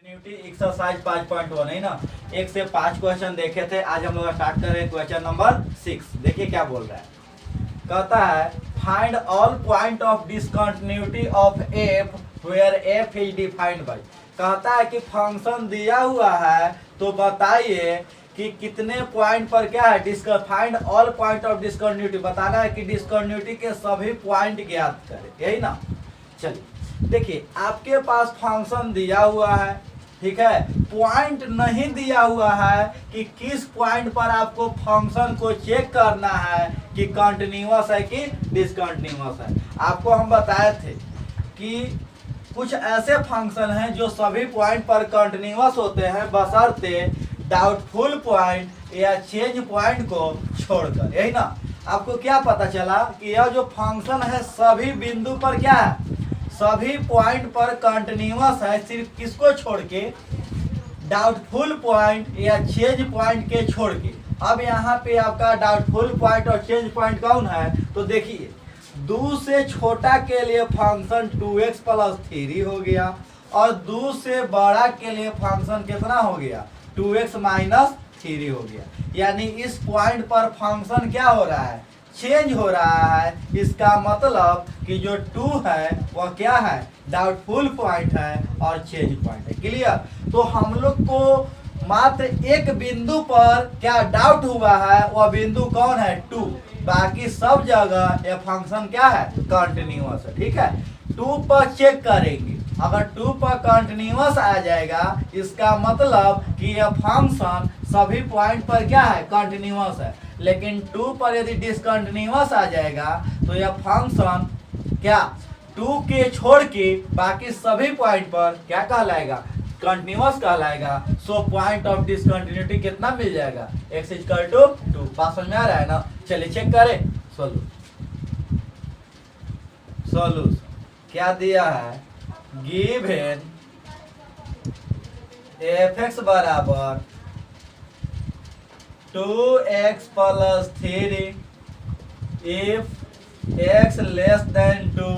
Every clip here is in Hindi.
कंटिन्यूटी एक्सरसाइज 5.1 है ना। 1 से 5 क्वेश्चन देखे थे। आज हम लोग स्टार्ट कर रहे हैं क्वेश्चन नंबर 6। देखिए क्या बोल रहा है। कहता है find all point of discontinuity of F where F is defined by. कहता है कि फंक्शन दिया हुआ है तो बताइए कि कितने पॉइंट पर क्या है find all point of discontinuity. बताना है कि डिसकंटिन्यूटी के सभी पॉइंट ज्ञात करें, यही ना। चलिए देखिए आपके पास फंक्शन दिया हुआ है, ठीक है। पॉइंट नहीं दिया हुआ है कि किस पॉइंट पर आपको फंक्शन को चेक करना है कि कंटिन्यूअस है कि डिसकंटिन्यूअस है। आपको हम बताए थे कि कुछ ऐसे फंक्शन हैं जो सभी पॉइंट पर कंटिन्यूअस होते हैं बशर्ते डाउटफुल पॉइंट या चेंज पॉइंट को छोड़कर, यही ना। आपको क्या पता चला कि यह जो फंक्शन है सभी बिंदु पर क्या है, सभी पॉइंट पर कंटिन्यूअस है, सिर्फ किसको छोड़ के, डाउटफुल पॉइंट या चेंज पॉइंट के छोड़ के। अब यहाँ पे आपका डाउटफुल पॉइंट और चेंज पॉइंट कौन है, तो देखिए 2 से छोटा के लिए फंक्शन 2x + 3 हो गया और 2 से बड़ा के लिए फंक्शन कितना हो गया, 2x - 3 हो गया। यानी इस पॉइंट पर फंक्शन क्या हो रहा है, चेंज हो रहा है। इसका मतलब कि जो 2 है वह क्या है, डाउटफुल पॉइंट है और चेंज पॉइंट है। क्लियर। तो हम लोग को मात्र एक बिंदु पर क्या डाउट हुआ है, वह बिंदु कौन है, 2। बाकी सब जगह ये फंक्शन क्या है, कंटिन्यूअस है, ठीक है। 2 पर चेक करेंगे, अगर 2 पर कंटिन्यूअस आ जाएगा इसका मतलब कि यह फंक्शन सभी पॉइंट पर क्या है, कंटिन्यूअस है। लेकिन 2 पर यदि डिसकंटिन्यूअस आ जाएगा तो यह फंक्शन क्या 2 के छोड़ के बाकी सभी पॉइंट पर क्या कहलाएगा, कंटिन्यूअस कहलाएगा। सो पॉइंट ऑफ डिसकंटिन्यूटी कितना मिल जाएगा, x = 2। बात समझ में आ रहा है ना। चलिए चेक करें। सॉल्यूशन क्या दिया है, गिवन fx बराबर 2x + 3 if x < 2,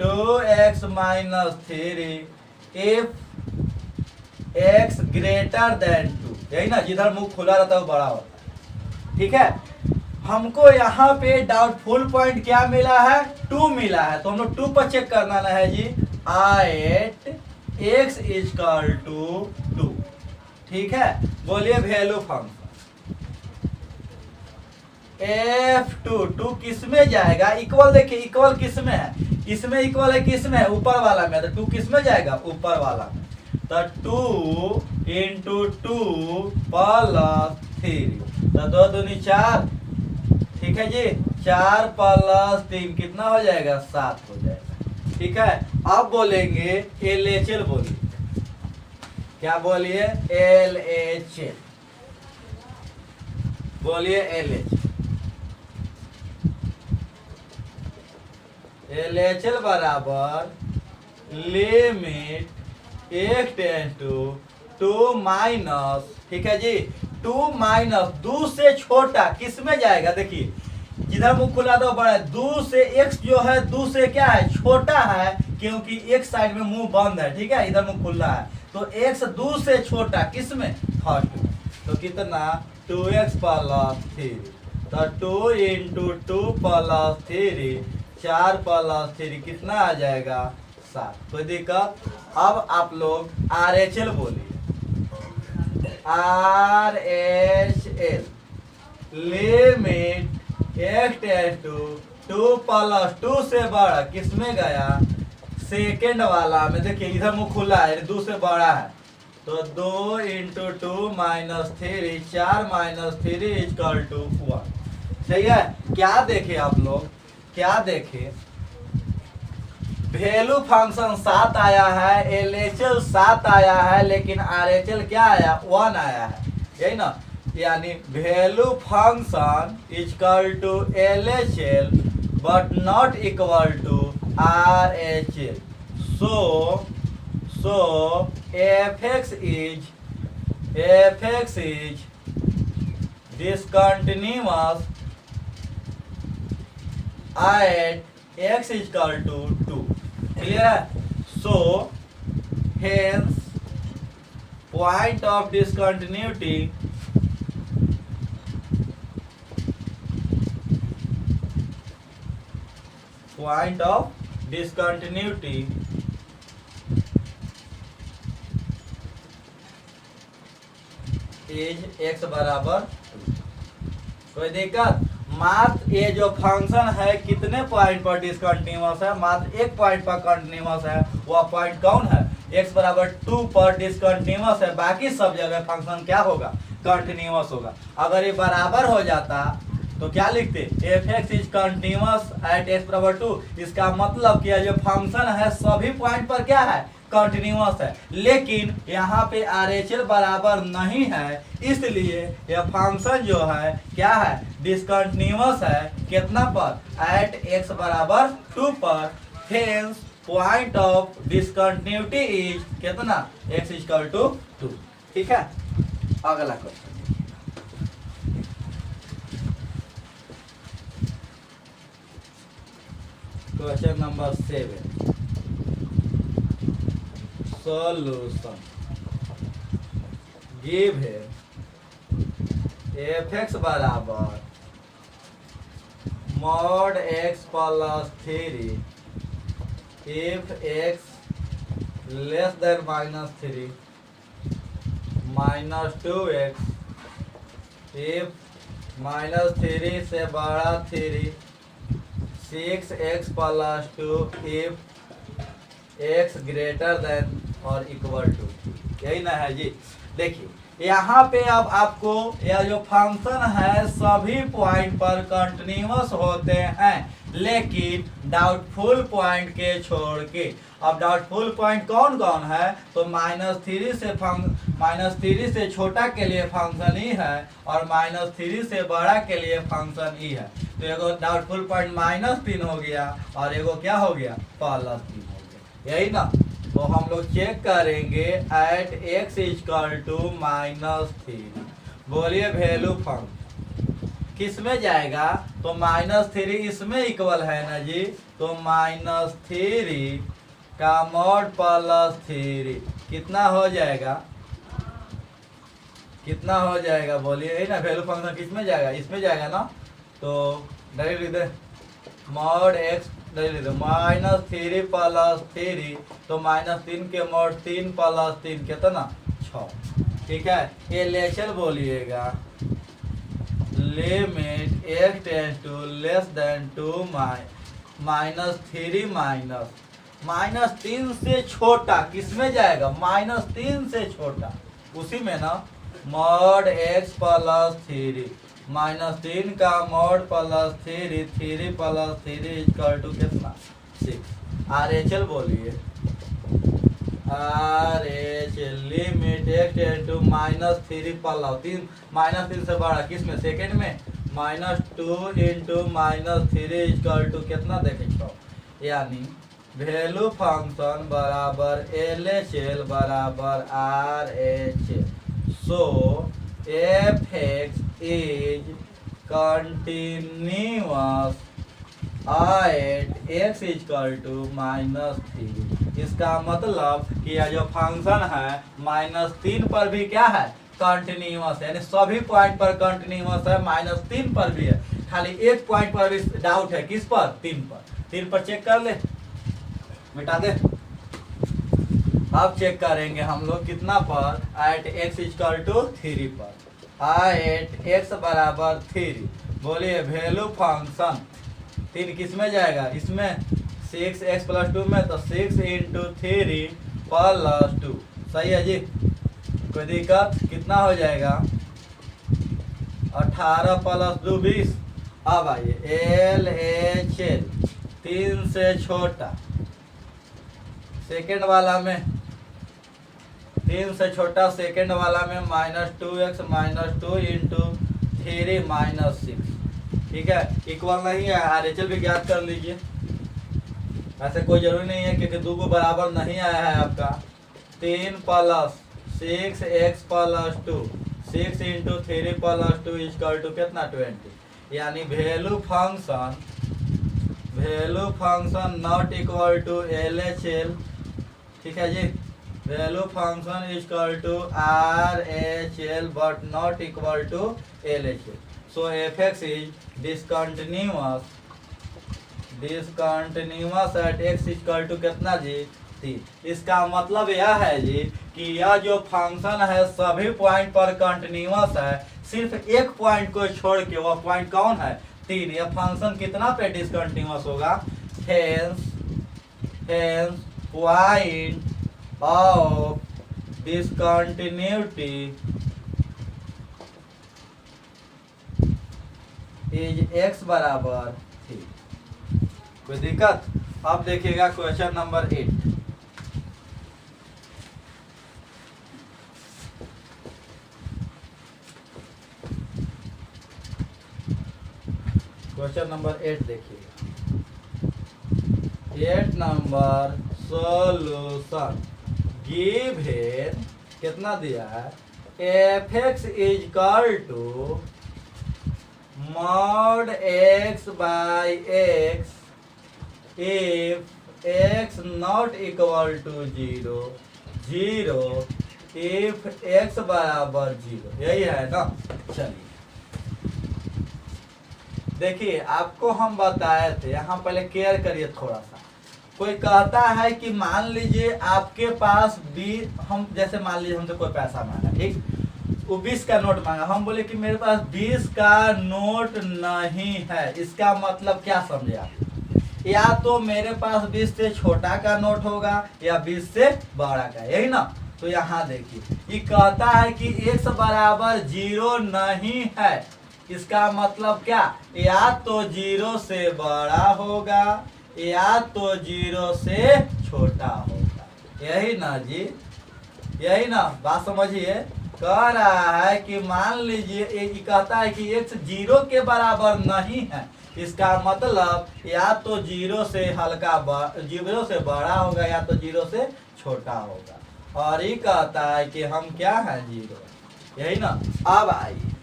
2x - 3 if x < 2। यही ना, जिधर मुंह खुला रहता है वो बड़ा होता है, ठीक है। हमको यहाँ पे डाउटफुल पॉइंट क्या मिला है, 2 मिला है। तो हम लोग 2 पर चेक करना है जी। एट x = 2, ठीक है। बोलिए वैल्यू फंक्शन f2 किस में जाएगा, इक्वल। देखिए इक्वल किस में है, इसमें इक्वल है, किस में है, ऊपर वाला में। तो 2 किस में जाएगा, ऊपर वाला में। तो 2 × 2 + 3 तो 2 दूनी 4, ठीक है जी। 4 + 3 कितना हो जाएगा, 7 हो जाएगा, ठीक है। अब बोलेंगे LHL। बोलिए क्या, बोलिए LHL। बोलिए LHL बराबर लिमिट x → 2 ठीक है जी, 2 से छोटा किस में जाएगा। देखिए जिधर मुंह खुला तो बड़ा है, 2 से x जो है 2 से क्या है, छोटा है, क्योंकि एक साइड में मुंह बंद है, ठीक है, इधर मुंह खुला है। तो x 2 से छोटा किस में, फर्स्ट में। तो कितना, 2x + 3। तो 2 × 2 + 3, 4 + 3 कितना आ जाएगा, 7। कोई दिक्कत। अब आप लोग RHL बोलिए, RHL लिमिट x → 2 + 2 से बड़ा किस में गया, सेकेंड वाला में। देखिए इधर मुंह खुला है, 2 से बड़ा है। तो 2 × 2 - 3, 4 - 3 = 1। सही है। क्या देखे आप लोग, क्या देखे, वैल्यू फंक्शन 7 आया है, LHL 7 आया है, लेकिन RHL क्या आया, 1 आया है, यही ना। यानी value function = LHL but not = RHL। so fx is discontinuous at x = 2। Clear है। So hence point of discontinuity is x बराबर 2। कोई दिक्कत? मात्र ये जो फंक्शन है कितने पॉइंट पर डिसकंटिन्यूअस है? मात्र एक पॉइंट पर कंटिन्यूअस है। वह पॉइंट कौन है? x बराबर 2 पर डिसकंटिन्यूअस है। बाकी सब जगह फंक्शन क्या होगा? कंटिन्यूअस होगा। अगर ये बराबर हो जाता तो क्या लिखते? F x is continuous at X बराबर 2। इसका मतलब कि जो फंक्शन है सभी पॉइंट पर क्या है? कंटिन्यूअस है। लेकिन यहाँ पे RHL बराबर नहीं है, इसलिए यह फंक्शन जो है क्या है? डिसकंटिन्यूअस है। कितना पर? एट एक्स बराबर 2 पर। Hence point of discontinuity is कितना? x equal to 2। ठीक है, अगला question. Question number 7। Solution give है एफ एक्स बराबर mod X plus 3 if x less than -3 -2x if -3 से बड़ा 3 6x plus 2 if x greater than और इक्वल टू। यही ना है जी। देखिए यहाँ पे अब आपको यह जो फंक्शन है सभी पॉइंट पर कंटिन्यूअस होते हैं, लेकिन डाउटफुल पॉइंट के छोड़ के। अब डाउटफुल पॉइंट कौन कौन है? तो -3 से छोटा के लिए फंक्शन ही है और -3 से बड़ा के लिए फंक्शन ही है। तो एगो डाउटफुल पॉइंट -3 हो गया और एगो क्या हो गया? +3 हो गया। यही ना। तो हम लोग चेक करेंगे एट x इक्वल टू -3। बोलिए वैल्यू फंक्शन किस में जाएगा? तो -3 इसमें इक्वल है ना जी। तो -3 का मॉड +3 कितना हो जाएगा? कितना हो जाएगा? बोलिए। यही ना वैल्यू फंक्शन किस में जाएगा? इसमें जाएगा ना। तो डायरेक्ट लिख दे मॉड x -3 प्लस 3। तो -3 के मॉड 3 प्लस 3 कितना? 6। ठीक है, ये लेचर बोलिएगा limit x tends to less than 2 -3 -3 से छोटा किस में जाएगा? -3 से छोटा उसी में ना। मॉड x प्लस 3 -3 का मॉड +3 3 + 3 इक्वल टू कितना? 6। RHL बोलिए। RHL limit x tend to -3 plus 3 -3 से बड़ा किस में? सेकेंड में। -2 इंटू -3 इक्वल टू कितना? देखे 6। यानी वैल्यू फंक्शन बराबर LHL बराबर RHL। So F x is continuous at x equal to -3। इसका मतलब कि यह जो फंक्शन है -3 पर भी क्या है? कंटिन्यूअस है। यानी सभी पॉइंट पर कंटिन्यूअस है, -3 पर भी है। खाली एक पॉइंट पर भी डाउट है। किस पर? 3 पर। 3 पर चेक कर ले, मिटा दे। अब चेक करेंगे हम लोग कितना पर? एट x इक्वल टू 3 पर। एट x बराबर 3। बोलिए वैल्यू फंक्शन 3 किस में जाएगा? इसमें 6x प्लस 2 में। तो 6 इंटू 3 प्लस 2। सही है जी, कोई दिक्कत? कितना हो जाएगा? 18 प्लस 2 20। अब आइए LHL 3 से छोटा सेकेंड वाला में, 3 से छोटा सेकेंड वाला में -2x -2 इंटू 3 -6। ठीक है, इक्वल नहीं है। RHL भी ज्ञात कर लीजिए। ऐसे कोई जरूरी नहीं है क्योंकि 2 को बराबर नहीं आया है आपका। 3 plus 6x plus 2 6 into 3 plus 2 equal to कितना? 20। यानी value function not equal to LHL। ठीक है जी, value function is equal to R H L but not equal to L H L. So F x is discontinuous at x equal to कितना जी 3। इसका मतलब यह है जी कि यह जो फंक्शन है सभी पॉइंट पर कंटिन्यूअस है, सिर्फ एक पॉइंट को छोड़ के, वह पॉइंट कौन है 3। यह फंक्शन कितना पे डिसकंटिन्यूअस होगा, hence point of discontinuity is x बराबर 3। कोई दिक्कत? अब देखिएगा क्वेश्चन नंबर 8। क्वेश्चन नंबर 8 देखिएगा। 8 नंबर सॉल्यूशन गिवन कितना दिया है, F x is equal to mod X by X if X not equal to 0 if X बराबर 0। यही है ना। चलिए देखिए, आपको हम बताए थे, यहाँ पहले केयर करिए थोड़ा सा। कोई कहता है कि मान लीजिए आपके पास 20, हम जैसे मान लीजिए हमसे कोई पैसा मांगा, ठीक, वो 20 का नोट मांगा, हम बोले कि मेरे पास 20 का नोट नहीं है। इसका मतलब क्या समझे आप, या तो मेरे पास 20 से छोटा का नोट होगा या 20 से बड़ा का, यही ना। तो यहाँ देखिए ये कहता है कि x बराबर 0 नहीं है। इसका मतलब क्या, या तो 0 से बड़ा होगा या तो 0 से छोटा होगा। यही ना जी, यही ना बात समझिए। कह रहा है कि मान लीजिए कहता है कि x 0 के बराबर नहीं है। इसका मतलब या तो 0 से हल्का 0 से बड़ा होगा या तो 0 से छोटा होगा। और ये कहता है कि हम क्या है 0, यही ना। अब आइए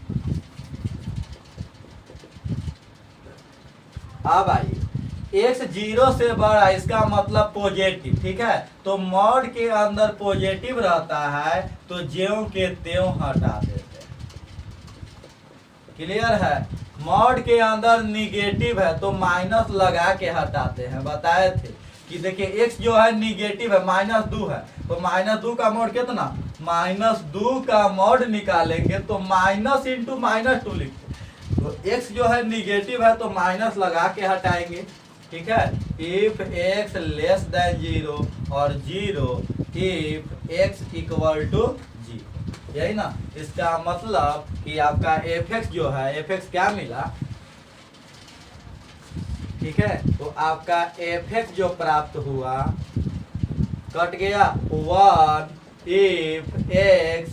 x 0 से बड़ा, इसका मतलब पॉजिटिव, ठीक है। तो मॉड के अंदर पॉजिटिव रहता है तो ज्यों के त्यों हटा देते हैं। क्लियर है। मॉड के अंदर निगेटिव है तो माइनस लगा के हटाते हैं। बताए थे कि देखिए x जो है निगेटिव है, -2 है, तो -2 का मॉड कितना, -2 का मॉड निकालेंगे तो माइनस इंटू -2 लिखते। तो x जो है निगेटिव है तो माइनस लगा के हटाएंगे, ठीक है। इफ x लेस देन 0 और 0 इफ x इक्वल टू 0, यही ना। इसका मतलब कि आपका fx जो है, fx क्या मिला, ठीक है। तो आपका fx जो प्राप्त हुआ, कट गया 1 if x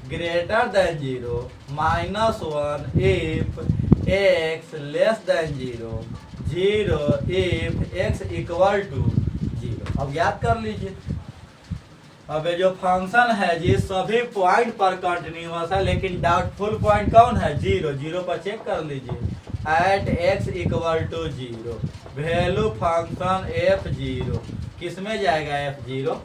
greater than 0, -1 if x less than 0, 0 if x equal to 0। अब याद कर लीजिए। अब ये जो फंक्शन है जी सभी पॉइंट पर कंटिन्यूअस है, लेकिन डाउटफुल पॉइंट कौन है, 0 पर चेक कर लीजिए। At x equal to 0 value function f0 किस में जाएगा, f0,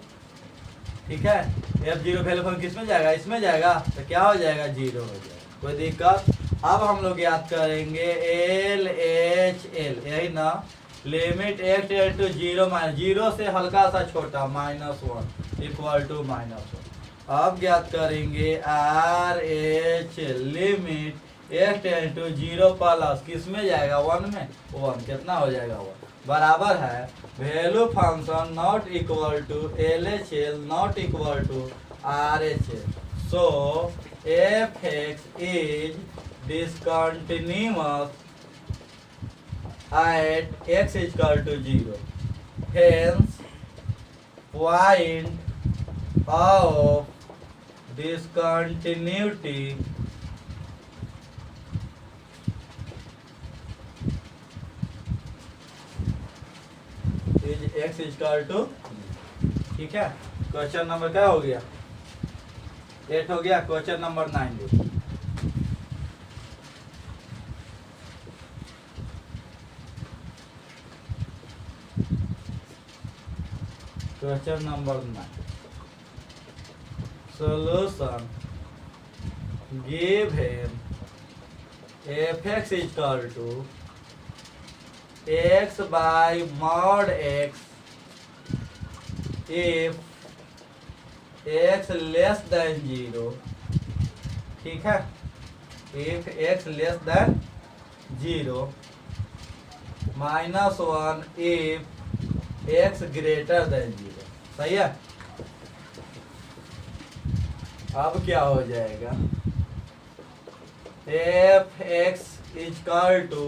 ठीक है। f0 वैल्यू फंक्शन किस में जाएगा, इसमें जाएगा, तो क्या हो जाएगा 0 हो जाएगा। कोई दिक्कत? अब हम लोग याद करेंगे LHL, यही ना। लिमिट x टेंड टू 0 से हल्का सा छोटा -1 इक्वल टू -1। अब याद करेंगे RHL limit x tend to 0 plus किस में जाएगा, 1 में, 1 कितना हो जाएगा, 1 बराबर है value function not equal to LHL not equal to RHL। So fx is discontinuous at x is equal to 0. Hence, point of discontinuity is x is equal to, ठीक है। क्वेश्चन नंबर क्या हो गया, 8 हो गया। क्वेश्चन नंबर 9 देखिए। Question number 9, solution given fx is equal to x by mod x if x less than 0, ठीक है, if x less than 0 -1 if x greater than 0। सही है। अब क्या हो जाएगा, F X is equal to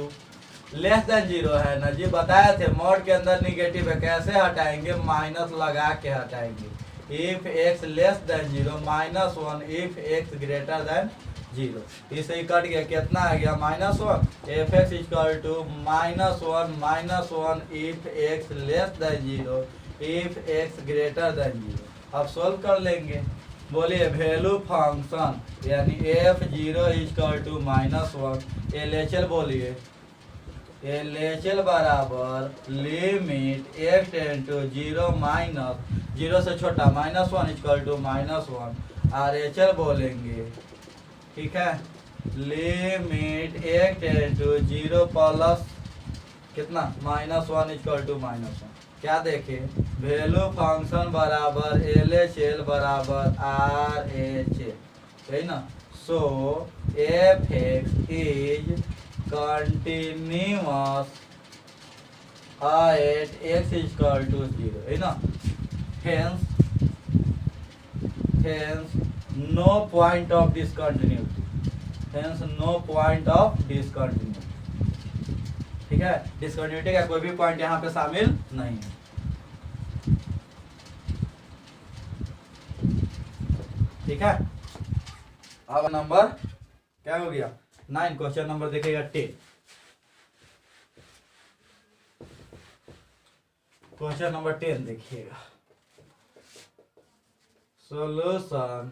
less than 0 है ना जी, बताए थे मॉड के अंदर निगेटिव है, कैसे हटाएंगे, माइनस लगा के हटाएंगे। If x less than 0 -1 if x greater than 0, इसे ही कट गया, कितना आ गया -1। F X is equal to -1 if x less than 0 if x greater than 0। अब सोल्व कर लेंगे। बोलिए वैल्यू फंक्शन यानी f0 इजकल टू -1 LHL, बोलिए LHL बराबर लिमिट x टेंड टू 0 0 से छोटा -1 इजकल टू -1 RHL बोलेंगे, ठीक है, limit x tend to 0 plus कितना -1 इजकल टू -1। क्या देखें, वैल्यू फंक्शन बराबर LHL बराबर RHL, है ना। So F x is continuous at x is equal to 0, है ना। Hence no point of discontinuity, hence no point of discontinuity, ठीक है, डिसकंटिन्यूटी का कोई भी पॉइंट यहाँ पे शामिल नहीं है। ठीक है। अब नंबर क्या हो गया 9, क्वेश्चन नंबर देखिएगा 10। क्वेश्चन नंबर 10 देखिएगा, solution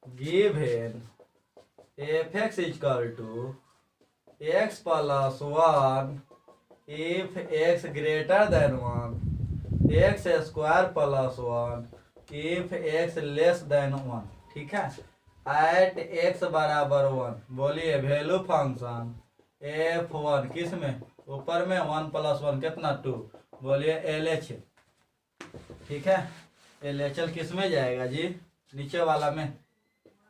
given F X is equal to x plus 1 if x greater than 1 x square plus 1 if x less than 1, ठीक है, एट x बराबर 1। बोलिए वैल्यू फंक्शन f1 किस में, ऊपर में 1 प्लस 1 कितना 2, बोलिए LHL, ठीक है, LHL किस में जाएगा जी, नीचे वाला में,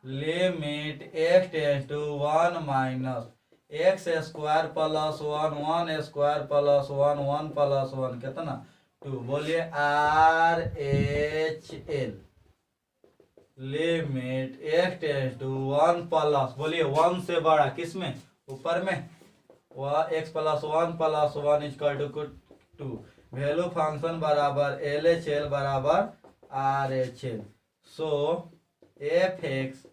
limit x tend to 1 minus X square plus 1 square plus 1 plus 1 कितना 2, बोलिए RHL limit x tend to 1 plus, बोलिए 1 से बड़ा किस में, ऊपर में, x plus 1 is equal to 2। Value function बराबर LHL बराबर RHL। So F x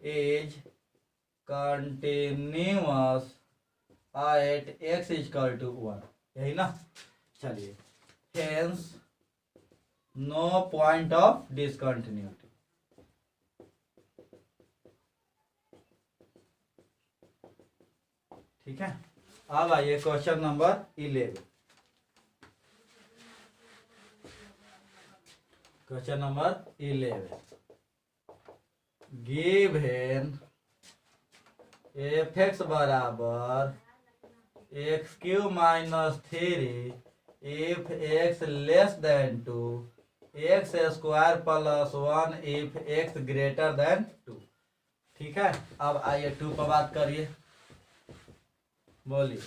is continuous at x is equal to 1, यही ना। चलिए, hence no point of discontinuity, ठीक है। अब आइए question number 11। Question number 11, given F x बराबर x cube minus 3 if x less than 2 x square plus 1 if x greater than 2, ठीक है। अब आइए 2 पर बात करिए। बोलिए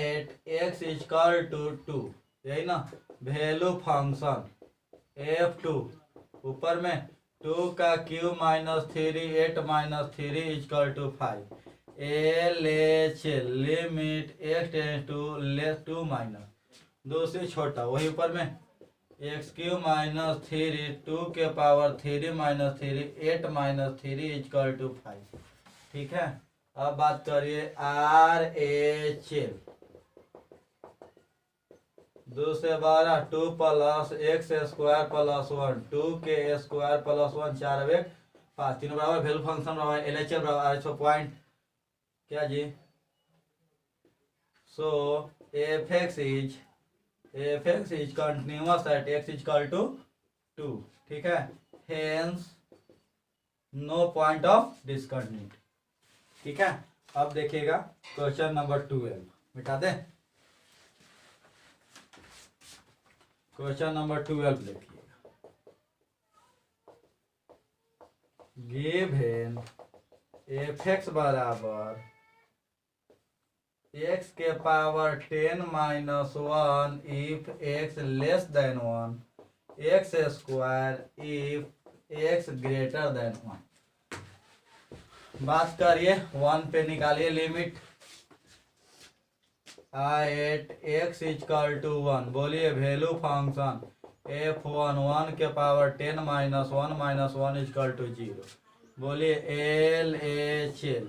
एट एक्स इजकल टू 2, यही ना। वैल्यू फंक्शन f2 ऊपर में 2 का cube minus 3 8 minus 3 is equal to 5। LHL limit x tend to less 2 minus 2 से छोटा, वही ऊपर में एक्स क्यू माइनस 3 2 के power 3 minus 3 8 minus 3 is equal to 5, ठीक है। अब बात करिए RHL 2 से 12 2 प्लस एक्स स्क्वायर प्लस 1 2 के स्क्वायर प्लस 1 4 1 5 तीनों बराबर। वैल्यू फंक्शन बराबर LHL बराबर RH पॉइंट क्या जी। So F x is continuous at x is equal to 2, ठीक है। Hence no point of discontinuity. ठीक है, अब देखिएगा क्वेश्चन नंबर 12, मिटा दे। क्वेश्चन नंबर 12 देखिएगा, गिवन एफ एक्स बराबर एक्स के power 10 minus 1 if x less than 1 X square if x greater than 1। बात करिए 1 पे, निकालिए limit at x equal to 1। बोलिए वैल्यू फंक्शन f1 1 के power 10 minus 1 minus 1 equal to 0। बोलिए एल एच एल,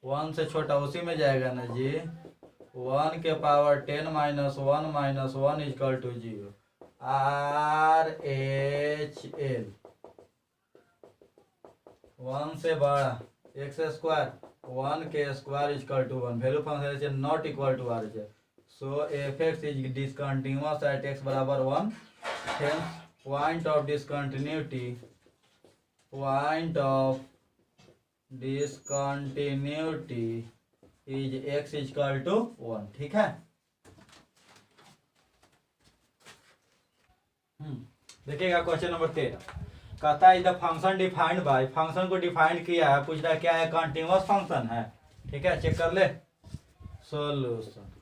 1 से छोटा उसी में जाएगा ना जी। 1 के power 10 minus 1 minus 1 equal to 0। R H L 1 से बड़ा एक्स स्क्वायर 1 के square equal to 1। Value function is not equal to R H L, so F x is discontinuous at X बराबर 1। Hence point of discontinuity, point of discontinuity is X equal to 1। ठीक है, देखिएगा क्वेश्चन नंबर 13, कहता है the function defined by, function को डिफाइंड किया है, पूछ रहा है क्या है, कंटिन्यूअस फंक्शन है। ठीक है, चेक कर ले। सॉल्यूशन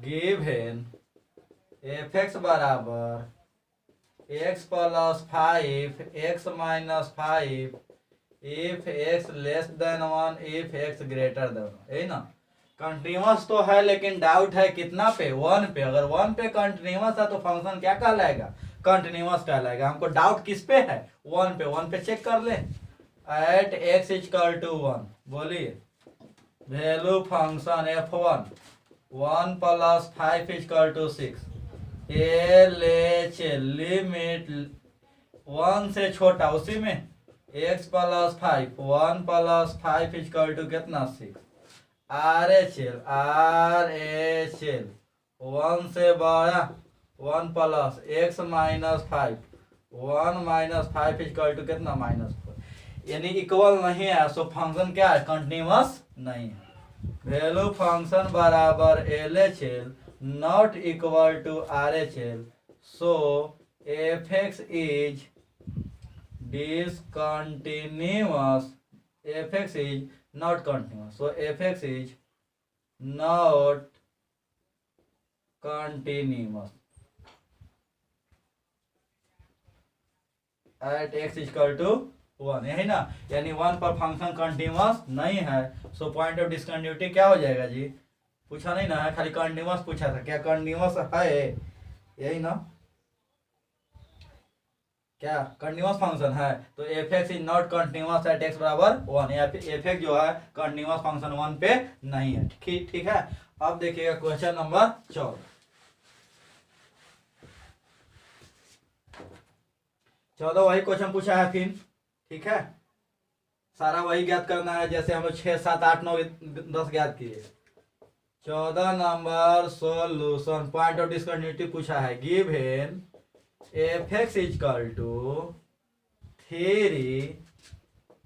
गिवन एफ एक्स बराबर x plus 5 x minus 5 if x less than 1 if x greater than 1। यही ना, कंटिन्यूअस तो है लेकिन डाउट है कितना पे, 1 पे। अगर 1 पे कंटिन्यूअस है तो फंक्शन क्या कहलाएगा, कंटिन्यूअस कहलाएगा। हमको डाउट किस पे है, 1 पे। 1 पे चेक कर ले, एट एक्स इक्वल टू 1। बोलिए value function f1 1 plus 5 equal to 6। L H limit 1 से छोटा उसी में x plus 5, 1 plus 5 equal to कितना 6। आर एच एल 1 से बड़ा 1 plus X minus 5, 1 minus 5 equal to कितना -4। यानी इक्वल नहीं है, सो फंक्शन क्या है, कंटिन्यूअस नहीं है। वैल्यू फंक्शन बराबर L H L not equal to R H L, so F x is discontinuous, fx is not continuous, so fx is not continuous at x equal to 1। यही ना, यानी 1 पर फंक्शन कंटिन्यूअस नहीं है, सो पॉइंट ऑफ डिसकंटिन्यूटी क्या हो जाएगा जी, पूछा नहीं ना है, खाली कंटिन्यूअस पूछा था, क्या कंटिन्यूअस है, यही ना, क्या कंटिन्यूअस फंक्शन है। तो F x is not continuous at X बराबर 1, या फिर एफ एक्स जो है कंटिन्यूअस फंक्शन 1 पे नहीं है। ठीक है, अब देखिएगा क्वेश्चन नंबर 14 वही क्वेश्चन पूछा है फिर। ठीक है, सारा वही ज्ञात करना है जैसे हम लोग 6 7 8 9 10 ज्ञात किए। 14 number solution, point of discontinuity पूछा है, given F X equal to 3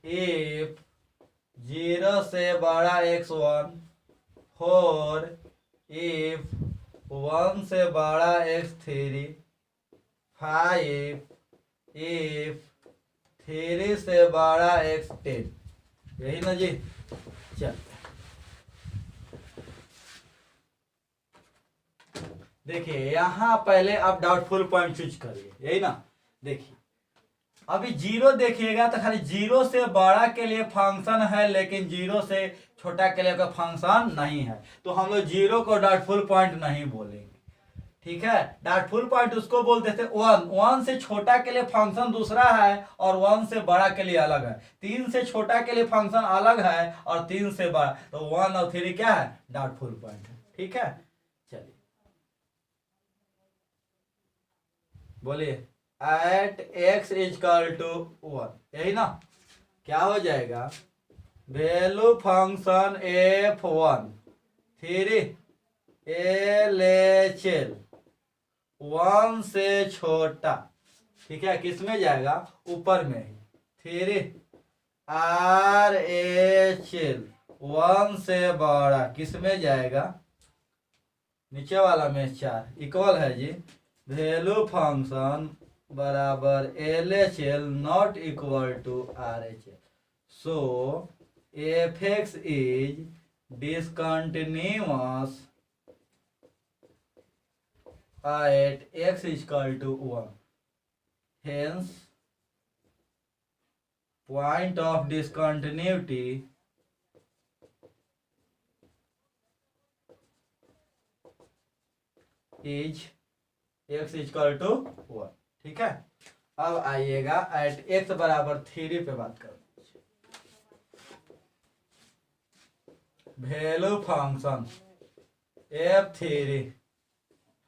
if 0 से बड़ा x1, 4 इफ 1 से बड़ा x3, 5 इफ 3 से बड़ा x10। यही ना जी, चल देखिए यहाँ पहले आप डाउटफुल पॉइंट चूज करिए, यही ना। देखिए अभी 0 देखिएगा तो खाली 0 से बड़ा के लिए फंक्शन है, लेकिन 0 से छोटा के लिए का फंक्शन नहीं है, तो हम लोग 0 को डाउटफुल पॉइंट नहीं बोलेंगे। ठीक है, डाउटफुल पॉइंट उसको बोलते थे 1 से छोटा के लिए फंक्शन दूसरा है और 1 से बड़ा के लिए अलग है। 3 से छोटा के लिए फंक्शन अलग है और 3 से बड़ा, तो 1 और 3 क्या है, डाउटफुल पॉइंट है। ठीक है, चलिए बोलिए एट एक्स इक्वल टू 1, यही ना, क्या हो जाएगा, value function f1 3 L H L 1 से छोटा ठीक है, किस में जाएगा, ऊपर में ही। फिर आर एच एल 1 से बड़ा किस में जाएगा, नीचे वाला में 4 इक्वल है जी वैल्यू फंक्शन बराबर L H L not equal to R H L. So F x is discontinuous at x is equal to 1. Hence, point of discontinuity is x is equal to 1। ठीक है, अब आइएगा at x बराबर 3 पे बात करो। वैल्यू फंक्शन f3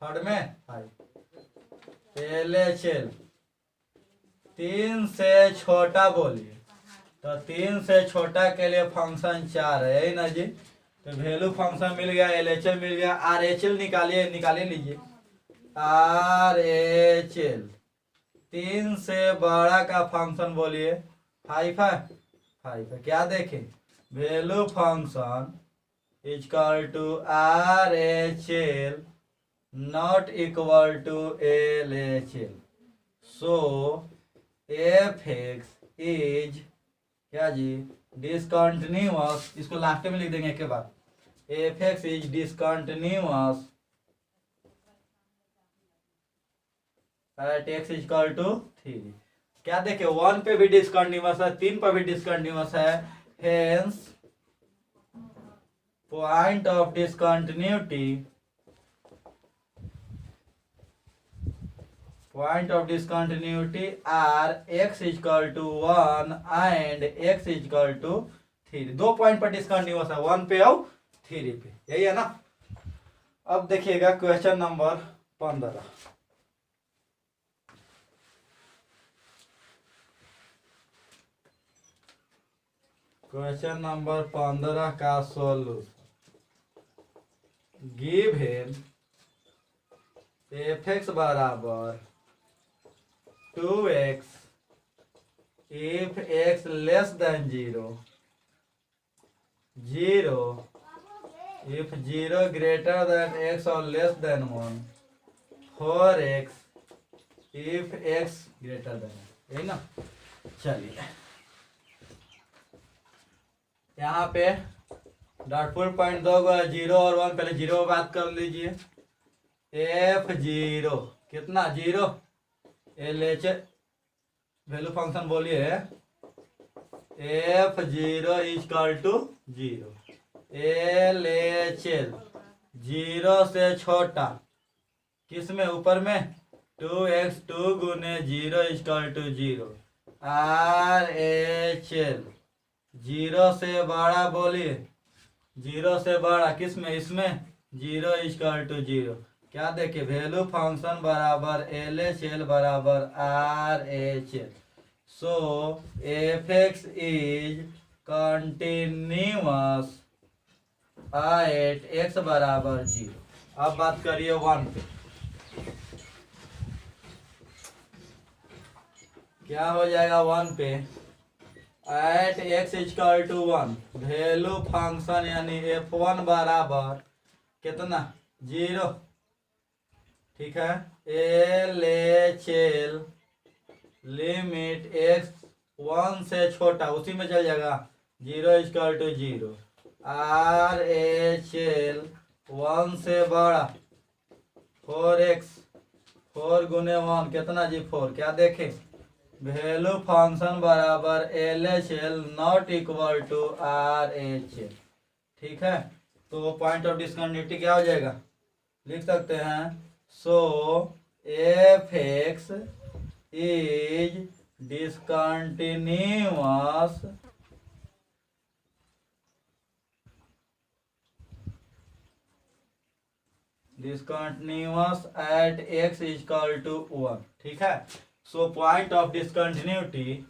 थर्ड में 5 एल एच एल 3 से छोटा बोलिए, तो 3 से छोटा के लिए फंक्शन 4 है ना जी। तो वैल्यू फंक्शन मिल गया, एल एच एल मिल गया, आर एच एल निकालिए लीजिए। आर एच एल 3 से बड़ा का फंक्शन बोलिए 5 है, 5 है। क्या देखें, value function is equal to R H L not equal to LHL। So fx is क्या जी, डिसकंटिन्यूअस। इसको लास्ट में लिख देंगे के बाद, fx is discontinuous at x is equal to 3। क्या देखे, 1 पे भी डिसकंटिन्यूअस है, 3 पे भी डिसकंटिन्यूअस है। Hence point of discontinuity are x is equal to 1 and x is equal to 3। 2 point पर डिसकंटिन्यूअस है, 1 पे और 3 पे, यही है ना। अब देखिएगा क्वेश्चन नंबर 15। क्वेश्चन नंबर 15 का सोल्यूशन, गिवन एफ एक्स बराबर 2x if x less than 0, 0 if 0 greater than x or less than 1, 4x if x greater than 1, यही ना। चलिए यहाँ पे डॉटफुल पॉइंट दो 0 और 1, पहले 0 बात कर लीजिए। f0 कितना, 0 एल एच वैल्यू फंक्शन बोलिए f0 equal to 0, L H L 0 से छोटा किस में, ऊपर में 2x 2 गुने 0 equal to 0, R H L 0 से बड़ा बोलिए, 0 से बड़ा किस में, इसमें 0 इक्वल टू 0। क्या देखे, वैल्यू फंक्शन बराबर एल एच एल बराबर are H L. So F x is continuous at X बराबर 0। अब बात करिए 1 पे, क्या हो जाएगा 1 पे, at x equal to 1 value function यानी f1 बराबर कितना, 0। ठीक है, L H L limit x 1 से छोटा उसी में चल जाएगा, 0 equal to 0, R H L 1 से बड़ा 4x 4 गुने 1 कितना जी 4। क्या देखे, वैल्यू फंक्शन बराबर L H L not equal to R H L. ठीक है, तो पॉइंट ऑफ डिस्कंटिन्यूटी क्या हो जाएगा, लिख सकते हैं। So F x is discontinuous at x equal to 1। ठीक है, so point of discontinuity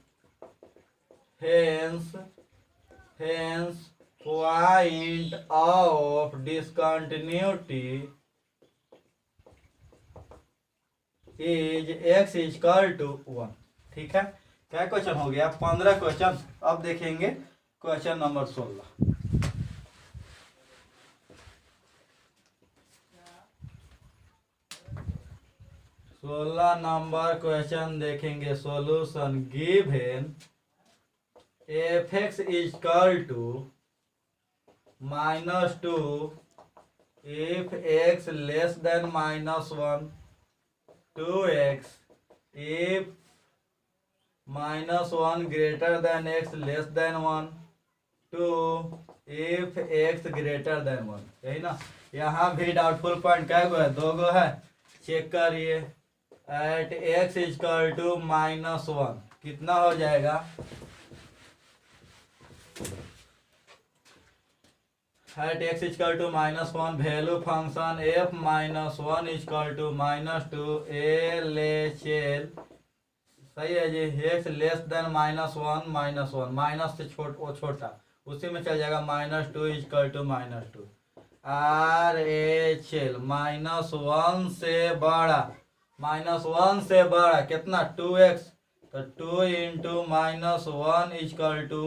hence point of discontinuity is x is equal to 1। ठीक है, क्या क्वेश्चन हो गया? 15 क्वेश्चन। अब देखेंगे क्वेश्चन नंबर 16। 16 नंबर क्वेश्चन देखेंगे। Solution given F X is equal to -2 if x less than -1, 2x if -1 greater than x less than 1, 2 if x greater than 1। यही ना? यहाँ भी डाउटफुल पॉइंट क्या गो है? 2 गो है, चेक करिए। एट x इजकल टू -1 कितना हो जाएगा? At x is equal to -1 value function f -1 is equal to -2 LHL। सही है जी। x लेस देन -1 माइनस से छोटा उसी में चल जाएगा। -2 इजकल टू -2 RHL -1 से बड़ा, -1 से बड़ा कितना? 2x। तो 2 इंटू -1 इजकल टू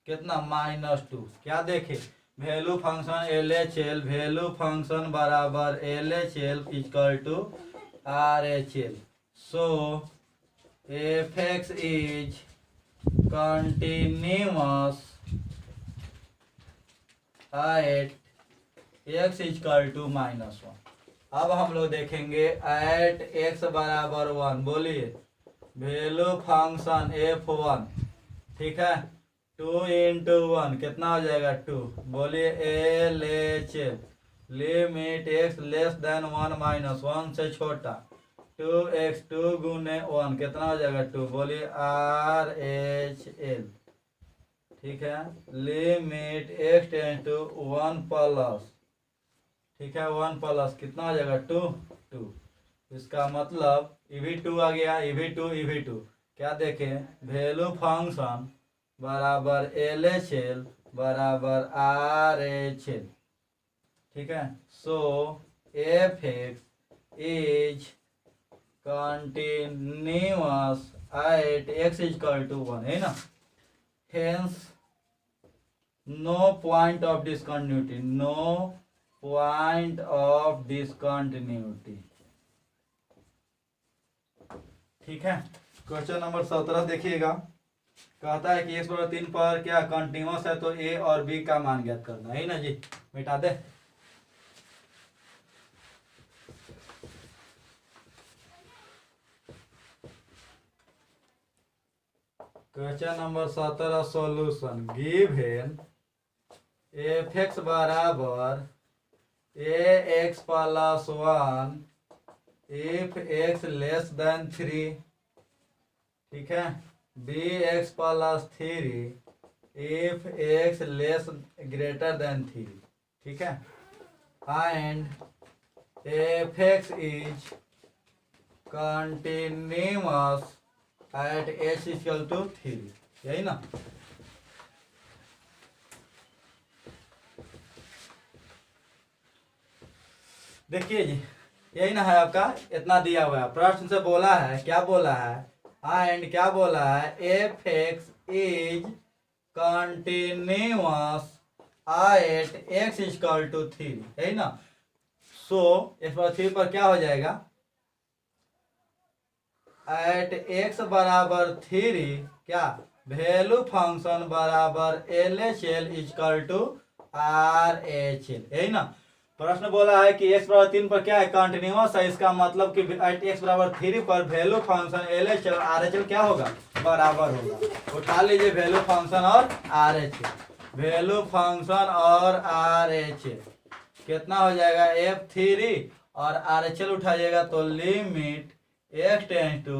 कितना? -2। क्या देखे? Value function LHL, value function बराबर LHL is equal to RHL। So F x is continuous at x is equal to -1। अब हम लोग देखेंगे एट x बराबर 1। बोलिए वैल्यू फंक्शन f1। ठीक है, 2 इंटू 1 कितना हो जाएगा? 2। बोलिए LHL limit x less than 1 -1 से छोटा 2x 2 गुने 1 कितना हो जाएगा? 2। बोलिए RHL। ठीक है, limit x tend to 1 plus, ठीक है 1 प्लस कितना हो जाएगा? 2। इसका मतलब EV2 आ गया। EV2 क्या देखें? वैल्यू फंक्शन बराबर LHL बराबर RHL। ठीक है, so F x is continuous at x is equal to 1 है ना? Hence no point of discontinuity, no point of discontinuity. ठीक है, क्वेश्चन नंबर 17 देखिएगा। कहता है कि x बराबर 3 पर क्या कंटिन्यूअस है? तो a और b का मान ज्ञात करना है ना जी। मिटा दे। Question number 17 solution given F x बराबर ax plus 1 if x less than 3। ठीक है, bx plus 3 if x less greater than 3। ठीक है, and F x is continuous at h equal to 3। यही ना? देखिए जी, यही ना है आपका। इतना दिया हुआ है। प्रश्न से बोला है, क्या बोला है? एंड क्या बोला है? F x is continuous at x equal to 3। यही ना? सो x पर 3 पर क्या हो जाएगा? एट x बराबर 3 क्या? वैल्यू फंक्शन बराबर LHL इक्वल टू RHL। यही ना? प्रश्न बोला है कि x बराबर 3 पर क्या है? कंटिन्यूअस है। इसका मतलब कि एट x बराबर 3 पर वैल्यू फंक्शन LHL और RHL क्या होगा? बराबर होगा। उठा लीजिए वैल्यू फंक्शन और RHL। वैल्यू फंक्शन और RHL कितना हो जाएगा? F3 और RHL उठाइएगा तो limit x tend to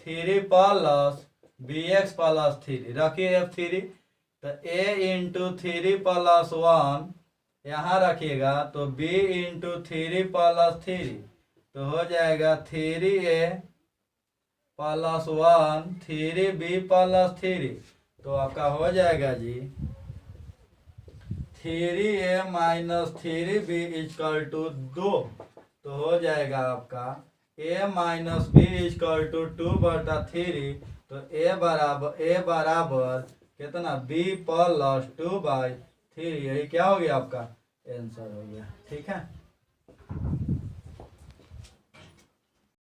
3 plus bx plus 3। रखिए F3 तो a इंटू 3 प्लस 1 यहाँ रखिएगा तो b इंटू 3 प्लस 3 तो हो जाएगा 3a प्लस 1 3b प्लस 3। तो आपका हो जाएगा जी 3a minus 3b equal to 2। तो हो जाएगा आपका ए माइनस बी इक्वल टू 2/3, तो ए बराबर कितना बी प्लस 2/3, यही क्या हो गया आपका आंसर हो गया। ठीक है।